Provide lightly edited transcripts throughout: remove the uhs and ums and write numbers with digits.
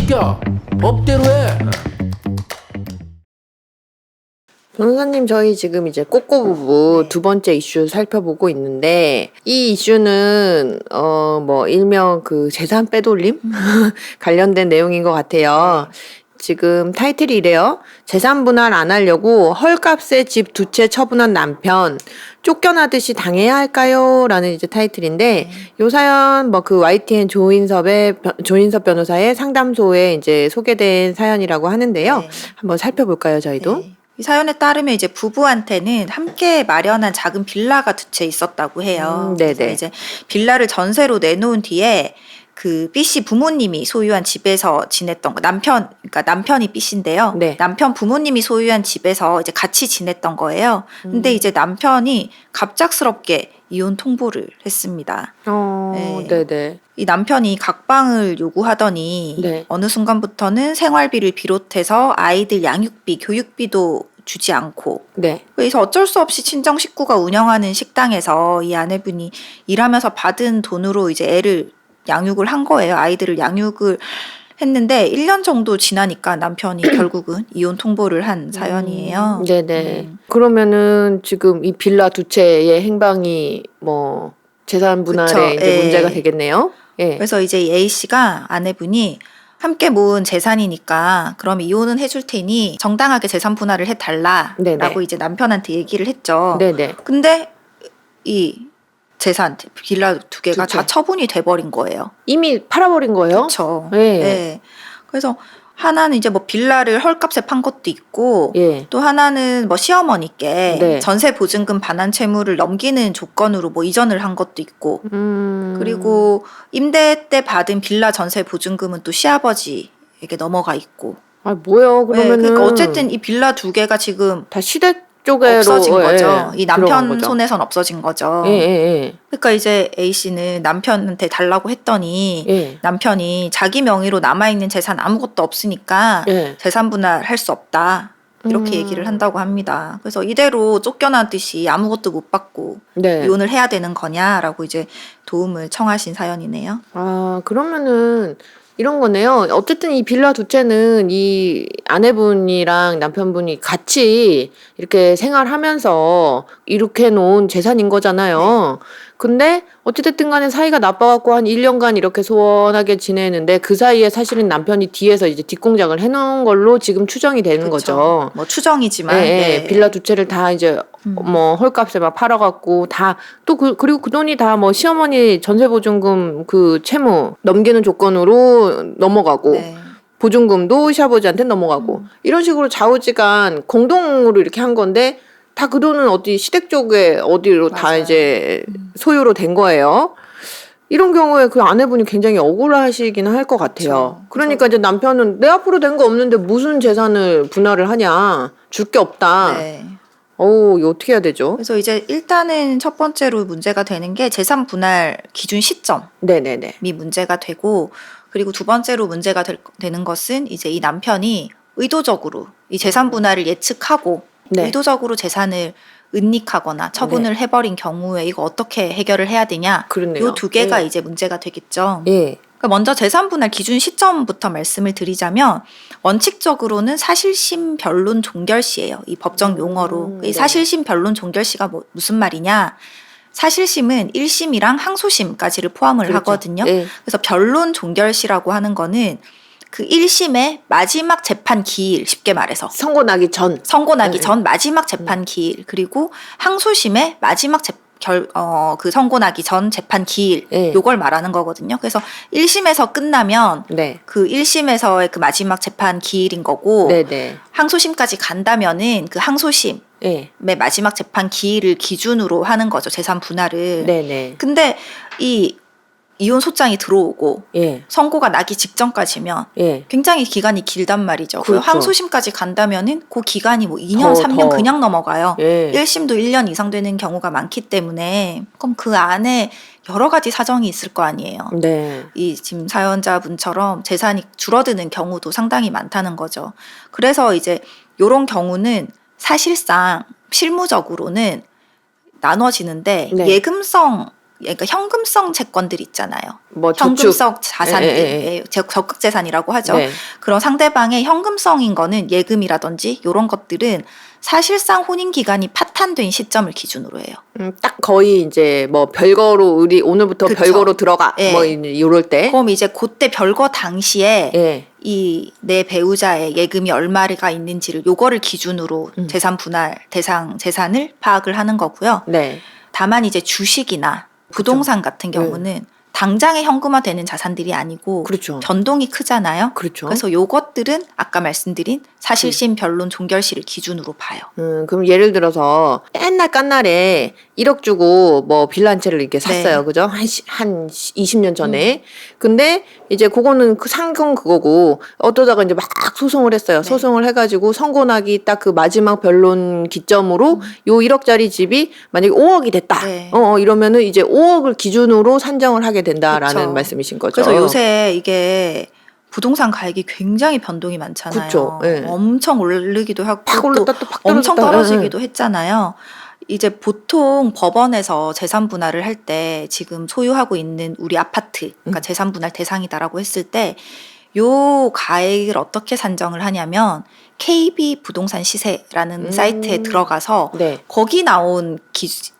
시켜. 법대로 해. 변호사님, 저희 지금 이제 꼬꼬 부부 두 번째 이슈 살펴보고 있는데, 이 이슈는 뭐 일명 그 재산 빼돌림 관련된 내용인 것 같아요. 지금 타이틀이 이래요. 재산 분할 안 하려고 헐값에 집 두 채 처분한 남편 쫓겨나듯이 당해야 할까요? 라는 이제 타이틀인데, 요 사연 뭐 그 YTN 조인섭 변호사의 상담소에 이제 소개된 사연이라고 하는데요. 네. 한번 살펴볼까요, 저희도? 네. 이 사연에 따르면 이제 부부한테는 함께 마련한 작은 빌라가 두 채 있었다고 해요. 네네. 그래서 이제 빌라를 전세로 내놓은 뒤에 그 B씨 부모님이 소유한 집에서 지냈던 거, 그러니까 남편이 B씨인데요. 네. 남편 부모님이 소유한 집에서 이제 같이 지냈던 거예요. 근데 이제 남편이 갑작스럽게 이혼 통보를 했습니다. 네. 네네. 이 남편이 각방을 요구하더니 네. 어느 순간부터는 생활비를 비롯해서 아이들 양육비, 교육비도 주지 않고, 네. 그래서 어쩔 수 없이 친정 식구가 운영하는 식당에서 이 아내분이 일하면서 받은 돈으로 이제 애를 양육을 한 거예요. 아이들을 양육을 했는데 1년 정도 지나니까 남편이 결국은 이혼 통보를 한 사연이에요. 네네. 그러면은 지금 이 빌라 두 채의 행방이 뭐 재산 분할에 그쵸. 이제 예. 문제가 되겠네요. 예. 그래서 이제 A씨가 아내분이 함께 모은 재산이니까 그럼 이혼은 해줄 테니 정당하게 재산 분할을 해달라라고 네네. 이제 남편한테 얘기를 했죠. 네네. 근데 이 재산, 빌라 두 개가 두 채. 다 처분이 돼버린 거예요. 이미 팔아버린 거예요? 그렇죠. 예. 네. 그래서 하나는 이제 뭐 빌라를 헐값에 판 것도 있고, 예. 또 하나는 뭐 시어머니께 네. 전세 보증금 반환 채무를 넘기는 조건으로 뭐 이전을 한 것도 있고, 그리고 임대 때 받은 빌라 전세 보증금은 또 시아버지에게 넘어가 있고. 아, 뭐요? 그러면은 그러니까 어쨌든 이 빌라 두 개가 지금 다 시댁 쪽으로 없어진 거죠. 예, 이 들어간 남편 거죠. 손에선 없어진 거죠. 예, 예, 그러니까 이제 A씨는 남편한테 달라고 했더니 예. 남편이 자기 명의로 남아있는 재산 아무것도 없으니까 예. 재산 분할 할 수 없다. 이렇게 얘기를 한다고 합니다. 그래서 이대로 쫓겨나듯이 아무것도 못 받고 네. 이혼을 해야 되는 거냐라고 이제 도움을 청하신 사연이네요. 아, 그러면은 이런 거네요. 어쨌든 이 빌라 두 채는 이 아내분이랑 남편분이 같이 이렇게 생활하면서 이렇게 놓은 재산인 거잖아요. 근데 어찌됐든 간에 사이가 나빠갖고 한 1년간 이렇게 소원하게 지내는데 그 사이에 사실은 남편이 뒤에서 이제 뒷공작을 해놓은 걸로 지금 추정이 되는 거죠. 뭐 추정이지만. 예, 예. 네. 빌라 두 채를 다 이제 뭐 헐값에 막 팔아갖고 다 또 그리고 그 돈이 다 뭐 시어머니 전세보증금 그 채무 넘기는 조건으로 넘어가고 네. 보증금도 시아버지한테 넘어가고 이런 식으로 좌우지간 공동으로 이렇게 한 건데 다 그 돈은 어디 시댁 쪽에 어디로 다 맞아요. 이제 소유로 된 거예요. 이런 경우에 그 아내분이 굉장히 억울하시긴 할 것 같아요. 그쵸. 그러니까 이제 남편은 내 앞으로 된 거 없는데 무슨 재산을 분할을 하냐. 줄 게 없다. 네. 어우, 이거 어떻게 해야 되죠? 그래서 이제 일단은 첫 번째로 문제가 되는 게 재산 분할 기준 시점이 네네네. 문제가 되고, 그리고 두 번째로 문제가 되는 것은 이제 이 남편이 의도적으로 이 재산 분할을 예측하고 네. 의도적으로 재산을 은닉하거나 처분을 해버린 경우에 이거 어떻게 해결을 해야 되냐. 그렇네요. 이 두 개가 예. 이제 문제가 되겠죠. 예. 그러니까 먼저 재산 분할 기준 시점부터 말씀을 드리자면 원칙적으로는 사실심 변론 종결시예요. 이 법정 용어로. 이 네. 사실심 변론 종결시가 무슨 말이냐? 사실심은 1심이랑 항소심까지를 포함을 그렇죠. 하거든요. 예. 그래서 변론 종결시라고 하는 거는 그 1심의 마지막 재판 기일, 쉽게 말해서 선고 나기 전. 선고 나기 네. 전 마지막 재판 기일, 그리고 항소심의 마지막 그 선고 나기 전 재판 기일, 네. 요걸 말하는 거거든요. 그래서 1심에서 끝나면 네. 그 1심에서의 그 마지막 재판 기일인 거고, 네네. 항소심까지 간다면은 그 항소심의 예. 마지막 재판 기일을 기준으로 하는 거죠, 재산 분할을. 네네. 근데 이 이혼 소장이 들어오고 예. 선고가 나기 직전까지면 예. 굉장히 기간이 길단 말이죠. 그 그렇죠. 항소심까지 간다면은 그 기간이 뭐 2년, 더, 3년 더. 그냥 넘어가요. 예. 1심도 1년 이상 되는 경우가 많기 때문에 그럼 그 안에 여러 가지 사정이 있을 거 아니에요. 네. 이 지금 사연자분처럼 재산이 줄어드는 경우도 상당히 많다는 거죠. 그래서 이제 이런 경우는 사실상 실무적으로는 나눠지는데 네. 예금성 그러니까 현금성 채권들 있잖아요. 뭐 현금성 자산들, 예. 적극 재산이라고 하죠. 네. 그런 상대방의 현금성인 거는 예금이라든지 이런 것들은 사실상 혼인 기간이 파탄된 시점을 기준으로 해요. 딱 거의 이제 뭐 별거로 우리 오늘부터 그쵸. 별거로 들어가 예. 뭐 이럴 때. 그럼 이제 그때 별거 당시에 예. 이 내 배우자의 예금이 얼마가 있는지를 요거를 기준으로 재산 분할 대상 재산을 파악을 하는 거고요. 네. 다만 이제 주식이나 부동산 같은 경우는 당장에 현금화되는 자산들이 아니고 그렇죠. 변동이 크잖아요. 그렇죠. 그래서 요것들은 아까 말씀드린 사실심, 변론, 종결시를 기준으로 봐요. 그럼 예를 들어서 옛날 깐날에 1억 주고 뭐 빌라 한 채를 이렇게 샀어요. 네. 그죠? 한 20년 전에. 근데 이제 그거는 그 상금 그거고 어떠다가 이제 막 소송을 했어요. 네. 소송을 해가지고 선고 나기 딱 그 마지막 변론 기점으로 요 1억짜리 집이 만약에 5억이 됐다. 네. 이러면은 이제 5억을 기준으로 산정을 하게 된다라는 그쵸. 말씀이신 거죠. 그래서 요새 이게 부동산 가격이 굉장히 변동이 많잖아요. 그쵸. 예. 엄청 오르기도 하고 팍 또 올랐다 또 팍 엄청 떨어졌다. 떨어지기도 했잖아요. 이제 보통 법원에서 재산 분할을 할 때 지금 소유하고 있는 우리 아파트, 그러니까 재산 분할 대상이다라고 했을 때 요 가액을 어떻게 산정을 하냐면 KB 부동산 시세라는 사이트에 들어가서 네. 거기 나온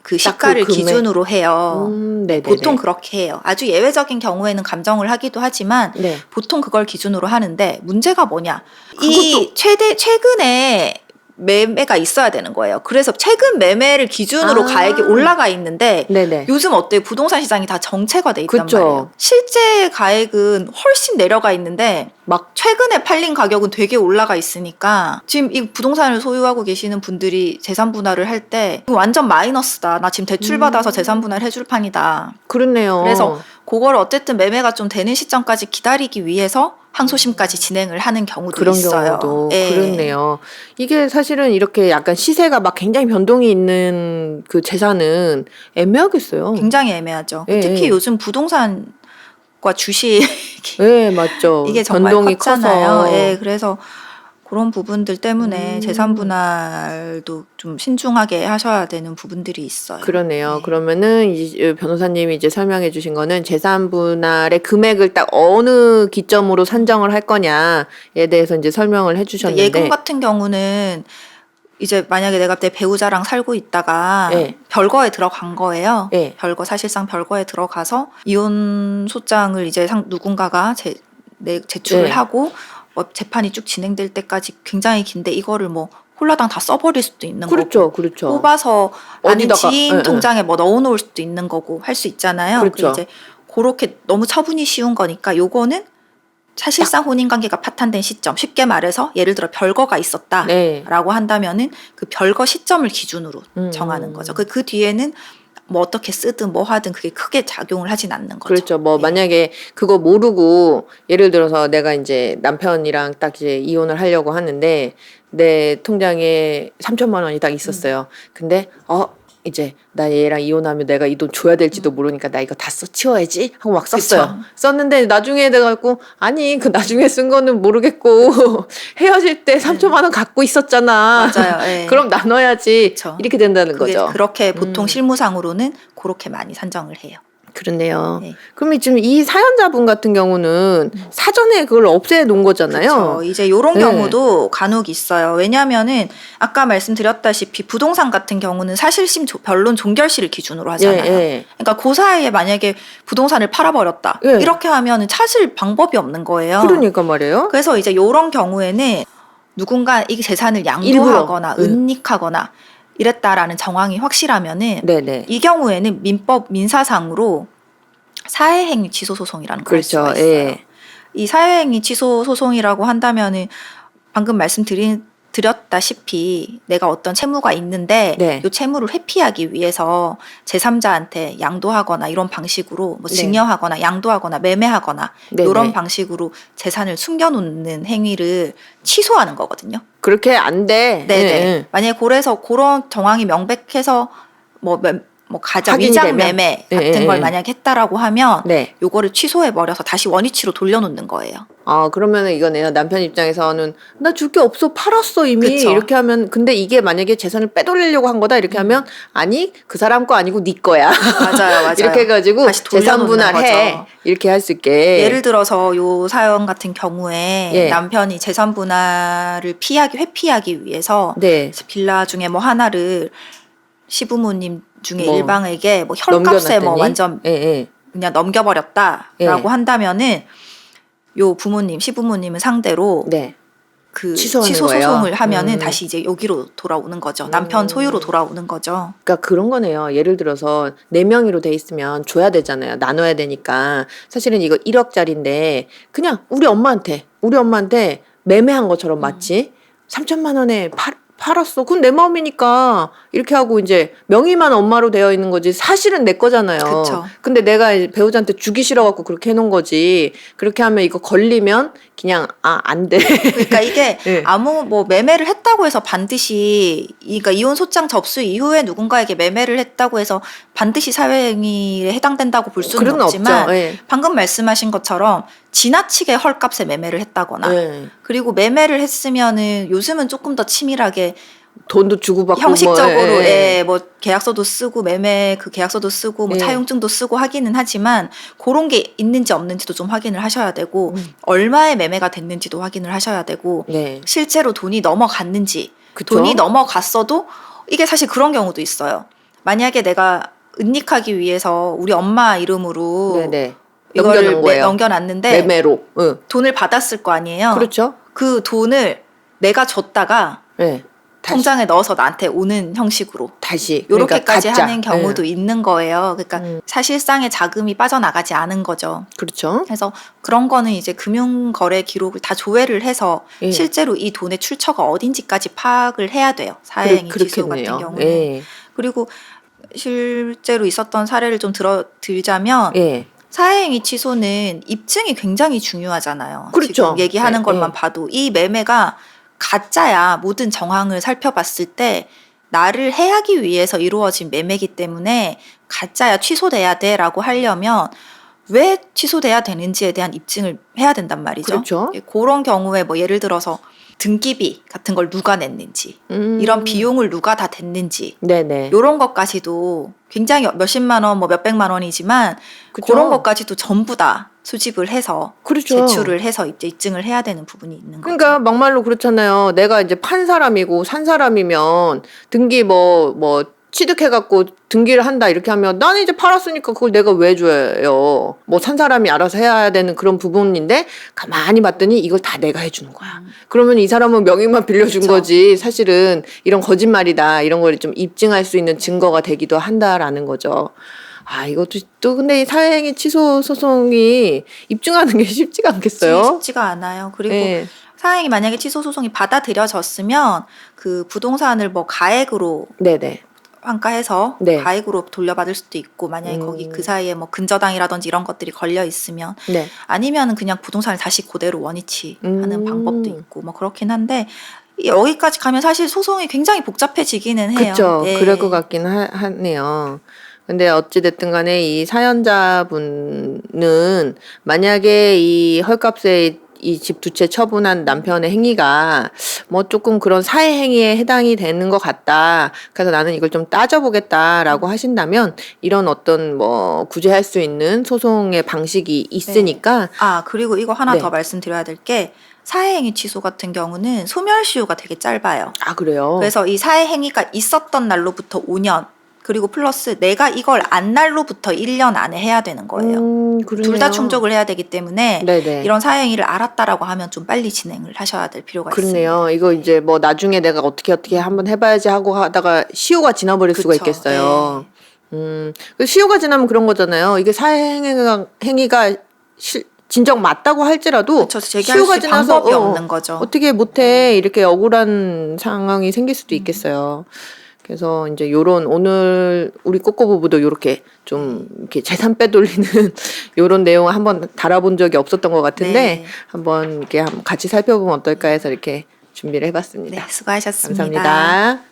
그 시가를 그 금액. 기준으로 해요. 네네네. 보통 그렇게 해요. 아주 예외적인 경우에는 감정을 하기도 하지만 네. 보통 그걸 기준으로 하는데 문제가 뭐냐? 이 최근에 매매가 있어야 되는 거예요. 그래서 최근 매매를 기준으로 가액이 올라가 있는데 네네. 요즘 어때요? 부동산 시장이 다 정체가 돼 있단 그쵸. 말이에요. 실제 가액은 훨씬 내려가 있는데 막 최근에 팔린 가격은 되게 올라가 있으니까 지금 이 부동산을 소유하고 계시는 분들이 재산 분할을 할 때 완전 마이너스다. 나 지금 대출 받아서 재산 분할 해줄 판이다. 그렇네요. 그래서 그걸 어쨌든 매매가 좀 되는 시점까지 기다리기 위해서 항소심까지 진행을 하는 경우도 그런 있어요. 경우도 예. 그렇네요. 이게 사실은 이렇게 약간 시세가 막 굉장히 변동이 있는 그 재산은 애매하겠어요. 굉장히 애매하죠. 예, 특히 예. 요즘 부동산과 주식 네, 맞죠. 이게 정말 변동이 컸잖아요. 커서. 예, 그래서 그런 부분들 때문에 재산 분할도 좀 신중하게 하셔야 되는 부분들이 있어요. 그러네요. 네. 그러면은 이제 변호사님이 이제 설명해 주신 거는 재산 분할의 금액을 딱 어느 기점으로 산정을 할 거냐에 대해서 이제 설명을 해 주셨는데 예금 같은 경우는 이제 만약에 내가 내 배우자랑 살고 있다가 예. 별거에 들어간 거예요. 예. 사실상 별거에 들어가서 이혼 소장을 이제 누군가가 제출을 예. 하고 재판이 쭉 진행될 때까지 굉장히 긴데 이거를 뭐 홀라당 다 써버릴 수도 있는 그렇죠. 거고 그렇죠. 뽑아서 아는 어디다가, 지인 예, 예. 통장에 뭐 넣어놓을 수도 있는 거고 할 수 있잖아요. 그렇죠. 이제 그렇게 너무 처분이 쉬운 거니까 요거는 사실상 혼인관계가 파탄된 시점, 쉽게 말해서 예를 들어 별거가 있었다라고 네. 한다면은 그 별거 시점을 기준으로 정하는 거죠. 그 뒤에는 뭐 어떻게 쓰든 뭐 하든 그게 크게 작용을 하진 않는 거죠. 그렇죠. 뭐 예. 만약에 그거 모르고 예를 들어서 내가 이제 남편이랑 딱 이제 이혼을 하려고 하는데 내 통장에 3천만 원이 딱 있었어요. 근데 이제 나 얘랑 이혼하면 내가 이 돈 줘야 될지도 모르니까 나 이거 다 치워야지 하고 막 썼어요. 그쵸. 썼는데 나중에 내가 갖고 아니 그 나중에 쓴 거는 모르겠고 헤어질 때 3천만 원 갖고 있었잖아. 맞아요. 예. 그럼 나눠야지. 그쵸. 이렇게 된다는 그게 거죠. 그렇게 보통 실무상으로는 그렇게 많이 산정을 해요. 그렇네요. 네. 그럼 지금 이 사연자분 같은 경우는 사전에 그걸 없애 놓은 거잖아요. 그렇죠. 이제 이런 네. 경우도 간혹 있어요. 왜냐하면은 아까 말씀드렸다시피 부동산 같은 경우는 사실심 변론 종결시를 기준으로 하잖아요. 예. 그러니까 그 사이에 만약에 부동산을 팔아버렸다. 예. 이렇게 하면은 찾을 방법이 없는 거예요. 그러니까 말이에요. 그래서 이제 이런 경우에는 누군가 이 재산을 양도하거나 일부러. 은닉하거나 이랬다라는 정황이 확실하면은 네네. 이 경우에는 민사상으로 사회행위 취소 소송이라는 걸 할 그렇죠. 수가 있어요. 예. 이 사회행위 취소 소송이라고 한다면은 방금 말씀드렸다시피 내가 어떤 채무가 있는데 네. 이 채무를 회피하기 위해서 제3자한테 양도하거나 이런 방식으로 뭐 네. 증여하거나 양도하거나 매매하거나 네네. 이런 방식으로 재산을 숨겨놓는 행위를 취소하는 거거든요. 그렇게 안 돼. 네네. 예. 만약에 그래서 그런 정황이 명백해서 뭐 뭐 가짜 확인이 위장 되면? 매매 예, 같은 예, 걸 예. 만약에 했다라고 하면 네. 요거를 취소해 버려서 다시 원위치로 돌려놓는 거예요. 아, 그러면은 이거네요. 남편 입장에서는 나 줄 게 없어. 팔았어, 이미. 그쵸. 이렇게 하면 근데 이게 만약에 재산을 빼돌리려고 한 거다. 이렇게 하면 아니, 그 사람 거 아니고 네 거야. 맞아요. 이렇게 해 가지고 다시 재산 돌려놓는 분할해. 거죠. 이렇게 할 수 있게. 예를 들어서 요 사연 같은 경우에 예. 남편이 재산 분할을 회피하기 위해서 네. 빌라 중에 뭐 하나를 시부모님 중에 뭐 일방에게 뭐 혈값에 뭐 넘겨놨더니? 완전 예, 예. 그냥 넘겨버렸다라고 예. 한다면은 요 시부모님을 상대로 네. 그 취소하는 취소 거예요? 소송을 하면은 음. 다시 이제 여기로 돌아오는 거죠. 남편 소유로 돌아오는 거죠. 그러니까 그런 거네요. 예를 들어서 4명이로 돼 있으면 줘야 되잖아요. 나눠야 되니까. 사실은 이거 1억짜리인데 그냥 우리 엄마한테 매매한 것처럼 마치 3천만 원에 팔았어. 그건 내 마음이니까 이렇게 하고 이제 명의만 엄마로 되어 있는 거지 사실은 내 거잖아요. 그쵸. 근데 내가 이제 배우자한테 주기 싫어갖고 그렇게 해놓은 거지. 그렇게 하면 이거 걸리면 그냥 안 돼. 그러니까 이게 네. 아무 뭐 매매를 했다고 해서 반드시 그러니까 이혼 소장 접수 이후에 누군가에게 매매를 했다고 해서 반드시 사회행위에 해당된다고 볼 수는 그런 없지만 없죠. 예. 방금 말씀하신 것처럼 지나치게 헐값에 매매를 했다거나 예. 그리고 매매를 했으면은 요즘은 조금 더 치밀하게 돈도 주고받고 형식적으로 뭐, 예. 뭐 계약서도 쓰고 매매 그 계약서도 쓰고 뭐 예. 차용증도 쓰고 하기는 하지만 그런 게 있는지 없는지도 좀 확인을 하셔야 되고 음. 얼마의 매매가 됐는지도 확인을 하셔야 되고 네. 실제로 돈이 넘어갔는지 그쵸? 돈이 넘어갔어도 이게 사실 그런 경우도 있어요. 만약에 내가 은닉하기 위해서 우리 엄마 이름으로 네네. 이거를 넘겨놓은 거예요. 넘겨놨는데 매매로. 응. 돈을 받았을 거 아니에요. 그렇죠. 그 돈을 내가 줬다가 네. 다시, 통장에 넣어서 나한테 오는 형식으로 다시. 요렇게까지 그러니까 하는 경우도 예. 있는 거예요. 그러니까 사실상의 자금이 빠져나가지 않은 거죠. 그렇죠. 그래서 그런 거는 이제 금융거래 기록을 다 조회를 해서 예. 실제로 이 돈의 출처가 어딘지까지 파악을 해야 돼요. 사회행위 취소 같은 그렇겠네요. 경우는. 예. 그리고 실제로 있었던 사례를 좀 들자면 예. 사회행위 취소는 입증이 굉장히 중요하잖아요. 그렇죠. 지금 얘기하는 네, 것만 네. 봐도 이 매매가 가짜야. 모든 정황을 살펴봤을 때 나를 해하기 위해서 이루어진 매매이기 때문에 가짜야 취소돼야 돼라고 하려면 왜 취소돼야 되는지에 대한 입증을 해야 된단 말이죠. 그렇죠. 그런 경우에 뭐 예를 들어서 등기비 같은 걸 누가 냈는지 이런 비용을 누가 다 댔는지 네네. 이런 것까지도 굉장히 몇십만 원, 뭐 몇백만 원이지만 그쵸. 그런 것까지도 전부 다 수집을 해서 그렇죠. 제출을 해서 이제 입증을 해야 되는 부분이 있는 거죠. 그러니까 막말로 그렇잖아요. 내가 이제 판 사람이고 산 사람이면 등기 뭐 취득해갖고 등기를 한다 이렇게 하면 나는 이제 팔았으니까 그걸 내가 왜 줘요. 뭐 산 사람이 알아서 해야 되는 그런 부분인데 가만히 봤더니 이걸 다 내가 해주는 거야. 그러면 이 사람은 명의만 빌려준 그쵸. 거지 사실은 이런 거짓말이다 이런 걸 좀 입증할 수 있는 증거가 되기도 한다라는 거죠. 이것도 또 근데 이 사회행위 취소 소송이 입증하는 게 쉽지가 않겠어요? 쉽지가 않아요. 그리고 예. 사행이 만약에 취소 소송이 받아들여졌으면 그 부동산을 뭐 가액으로 네네. 환가해서 네. 가액으로 돌려받을 수도 있고 만약에 거기 그 사이에 뭐 근저당이라든지 이런 것들이 걸려 있으면 네. 아니면은 그냥 부동산을 다시 그대로 원위치하는 방법도 음. 있고 뭐 그렇긴 한데 여기까지 가면 사실 소송이 굉장히 복잡해지기는 해요. 그렇죠. 예. 그럴 것 같긴 하네요. 근데 어찌됐든 간에 이 사연자분은 만약에 이 헐값에 이 집 두 채 처분한 남편의 행위가 뭐 조금 그런 사회 행위에 해당이 되는 것 같다. 그래서 나는 이걸 좀 따져보겠다라고 하신다면 이런 어떤 뭐 구제할 수 있는 소송의 방식이 있으니까 그리고 이거 하나 네. 더 말씀드려야 될 게 사회행위 취소 같은 경우는 소멸시효가 되게 짧아요. 그래요. 그래서 이 사회행위가 있었던 날로부터 5년 그리고 플러스 내가 이걸 안 날로부터 1년 안에 해야 되는 거예요. 둘 다 충족을 해야 되기 때문에 네네. 이런 사회행위를 알았다라고 하면 좀 빨리 진행을 하셔야 될 필요가 그렇네요. 있습니다. 이거 이제 뭐 나중에 내가 어떻게 한번 해봐야지 하고 하다가 시효가 지나버릴 수가 그쵸. 있겠어요. 그 시효가 지나면 그런 거잖아요. 이게 사회 행위가 진정 맞다고 할지라도 그쵸. 제기할 수 시효가 있는 지나서 방법이 없는 거죠. 어떻게 못해 이렇게 억울한 상황이 생길 수도 있겠어요. 그래서 이제 오늘 우리 꼬꼬부부도 요렇게 좀 이렇게 재산 빼돌리는 요런 내용을 한번 달아본 적이 없었던 것 같은데 네. 한번 이렇게 같이 살펴보면 어떨까 해서 이렇게 준비를 해봤습니다. 네, 수고하셨습니다. 감사합니다.